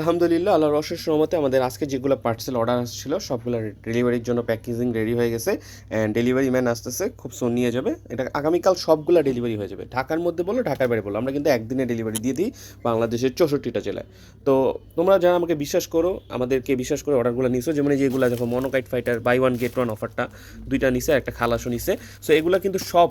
আলহামদুলিল্লাহ, আল্লাহর অশেষ রহমতে আমাদের আজকে যেগুলো পার্সেল অর্ডার আসছিল সবগুলো ডেলিভারির জন্য প্যাকেজিং রেডি হয়ে গেছে অ্যান্ড ডেলিভারি ম্যান আসতেছে, খুব সুন নিয়ে যাবে। এটা আগামীকাল সবগুলো ডেলিভারি হয়ে যাবে। ঢাকার মধ্যে বলো, ঢাকার বাইরে বলো, আমরা কিন্তু একদিনে ডেলিভারি দিয়ে দিই বাংলাদেশের 64টা জেলায়। তো তোমরা যারা আমাকে বিশ্বাস করো, আমাদেরকে বিশ্বাস করে অর্ডারগুলো নিছো, যেমন যেগুলো যখন মনোকাইট fighter buy one get one অফারটা দুইটা নিছে, একটা খালাসও নিছে। সো এগুলো কিন্তু সব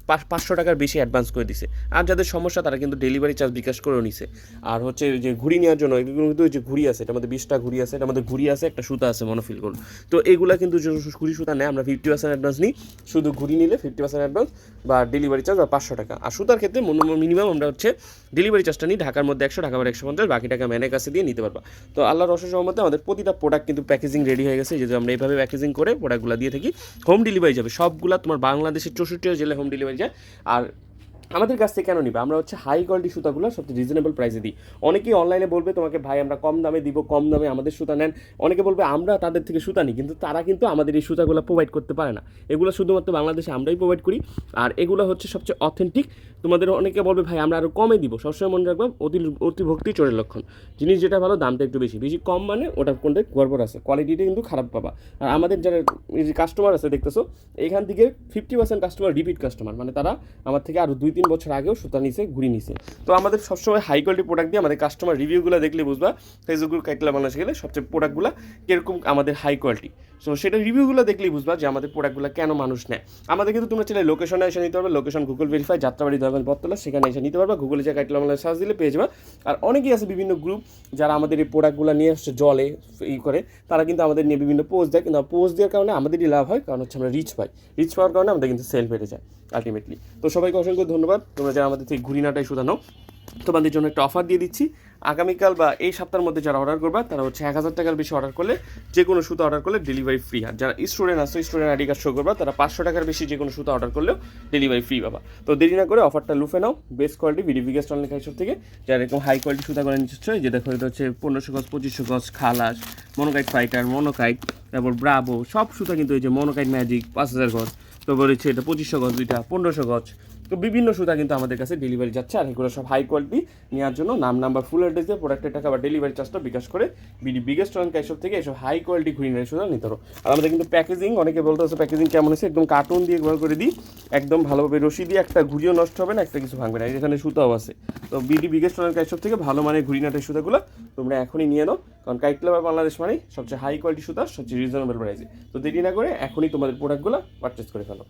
500 টাকার বেশি অ্যাডভান্স করে দিছে। আর যাদের সমস্যা তারা কিন্তু ডেলিভারি চার্জ বিকাশ করেও নিছে। আর হচ্ছে যে ঘুড়ি নেওয়ার জন্য এগুলো কিন্তু যে ঘুড়ি আছে, এটা আমাদের 20টা ঘুড়ি আছে, এটা আমাদের ঘুড়ি আছে, একটা সুতা আছে মনোফিল গোল্ড। তো এগুলা কিন্তু যে ঘুড়ি সুতা নেয় আমরা 50% অ্যাডভান্স নিই। শুধু ঘুড়ি নিলে 50% অ্যাডভান্স বা ডেলিভারি চার্জ বা 500 টাকা। আর সুতার ক্ষেত্রে মিনিমাম আমরা হচ্ছে ডেলিভারি চার্জটা নিই ঢাকার মধ্যে 100, ঢাকার বাইরে 150, বাকি টাকা ম্যানের কাছে দিয়ে নিতে পারবা। তো আল্লাহর অশেষ রহমতে আমাদের প্রতিটা প্রোডাক্ট কিন্তু প্যাকেজিং রেডি হয়ে গেছে। যেহেতু আমরা এইভাবে প্যাকেজিং করে প্রোডাক্টগুলো দিয়ে থাকি, হোম ডেলিভারি যাবে সবগুলা। তোমার বাংলাদেশের 64টা জেলায় হোম ডেলিভারি যায়। আর আমাদের কাছ থেকে কেন নিবে? আমরা হচ্ছে হাই কোয়ালিটি সুতাগুলো সবচেয়ে রিজনেবল প্রাইসে দিই। অনেকেই অনলাইনে বলবে তোমাকে, ভাই আমরা কম দামে দিব, কম দামে আমাদের সুতা নেন। অনেকে বলবে আমরা তাদের থেকে সুতা নিই, কিন্তু তারা কিন্তু আমাদের এই সুতাগুলো প্রোভাইড করতে পারে না। এগুলো শুধুমাত্র বাংলাদেশে আমরাই প্রোভাইড করি। আর এগুলো হচ্ছে সবচেয়ে অথেন্টিক। তোমাদের অনেকে বলবে ভাই আমরা আরও কমে দিব, সবসময় মনে রাখবো অতিভক্তি চোরের লক্ষণ। জিনিস যেটা ভালো দামটা একটু বেশি বেশি কম মানে ওটার কোনটা গড়বড় আছে, কোয়ালিটিটা কিন্তু খারাপ পাবা। আর আমাদের যারা কাস্টমার আছে দেখতেছো, এখান থেকে 50% কাস্টমার রিপিট কাস্টমার, মানে তারা আমার থেকে আরও 2-3 বছর আগেও সুতা নিছে, ঘুরি নিছে। তো আমাদের সবসময় হাই কোয়ালিটি প্রোডাক্ট দিয়ে আমাদের কাস্টমার রিভিউগুলো দেখলে বুঝবা ফেসবুক কাইটলা বাংলাদেশে গেলে সবচেয়ে প্রোডাক্টগুলো কীরকম আমাদের হাই কোয়ালিটি। সো সেটা রিভিউগুলো দেখলেই বুঝবা যে আমাদের প্রোডাক্টগুলো কেন মানুষ নেয়। আমাদের কিন্তু তোমরা চাইলে লোকেশনে এসে নিতে পারবে, লোকেশন গুগল ভেরিফাই, যাত্রাবাড়ি দরগান বটতলা, সেখানে এসে নিতে পারবা। গুগলে যে কাইটলা বাংলাদেশ সার্চ দিলে পেয়ে যাবা। আর অনেকেই আছে বিভিন্ন গ্রুপ যারা আমাদের এই প্রোডাক্টগুলো নিয়ে আসছে জলে করে, তারা কিন্তু আমাদের নিয়ে বিভিন্ন পোস্ট দেয়, কিন্তু পোস্ট দেওয়ার কারণে আমাদেরই লাভ হয়, কারণ হচ্ছে আমরা রিচ পাই। রিচ পাওয়ার কারণে আমাদের কিন্তু সেল বেড়ে যায় আলটিমেটলি। তো সবাইকে অসংখ্য ধন্যবাদ। তোমরা যারা আমাদের থেকে ঘুরিনাটাই শুধানো, তোমাদের জন্য একটা অফার দিয়ে দিচ্ছি। আগামীকাল বা এই সপ্তাহের মধ্যে যারা অর্ডার করবা তারা হচ্ছে 1000 টাকার বেশি অর্ডার করলে, যে কোনো সুতা অর্ডার করলে ডেলিভারি ফ্রি। আর যারা স্টুডেন্ট আসো, স্টুডেন্ট আইডি কার্ড শো করবা, তারা 500 টাকার বেশি যে কোনো সুতা অর্ডার করলেও ডেলিভারি ফ্রি পাবা। তো দেরি না করে অফারটা লুফে নাও। Best quality biggest online collection থেকে যারা এরকম হাই কোয়ালিটি সুতা করে নিচ্ছ, যে দেখো এটা হচ্ছে 1500 গজ, 2500 গজ, খালাস, মনোকাইট ফাইটার, মনোকাইট, তারপর ব্রাভো, সব সুতা কিন্তু এই যে মনোকাইট ম্যাজিক 5000 গজ, তারপর হচ্ছে এটা 2500 গজ, দুইটা 1500 গজ। তো বিভিন্ন সুতা কিন্তু আমাদের কাছে ডেলিভারি যাচ্ছে। আর এগুলো সব হাই কোয়ালিটি নেওয়ার জন্য নাম, নাম্বার, ফুল অ্যাড্রেস দিয়ে প্রোডাক্টের টাকা বা ডেলিভারি চার্জটা বিকাশ করে বিগেস্ট অনলাইন কালেকশন থেকে এসব হাই কোয়ালিটি ঘুরিয়ে সুতা নিতে পারো। আর আমাদের কিন্তু প্যাকেজিং, অনেকে বলতে হচ্ছে প্যাকেজিং কেমন হচ্ছে, একদম কার্টুন দিয়ে ব্যবহার করে দিই, একদম ভালোভাবে রশি দিয়ে, একটা ঘুরিও নষ্ট হবে না, একটা কিছু ভাঙবে না। এখানে সুতাও আছে। তো বিগেস্ট অনলাইন কালেকশন থেকে ভালো মানের ঘুরিনাটের সুতাগুলো তোমরা এখনই নিয়ে নাও, কারণ কাইটলা বাংলাদেশ মানেই সবচেয়ে হাই কোয়ালিটি সুতা, সবচেয়ে রিজনেবল প্রাইসে। তো দেরি না করে এখনই তোমাদের প্রোডাক্টগুলো পারচেস করে ফেলো।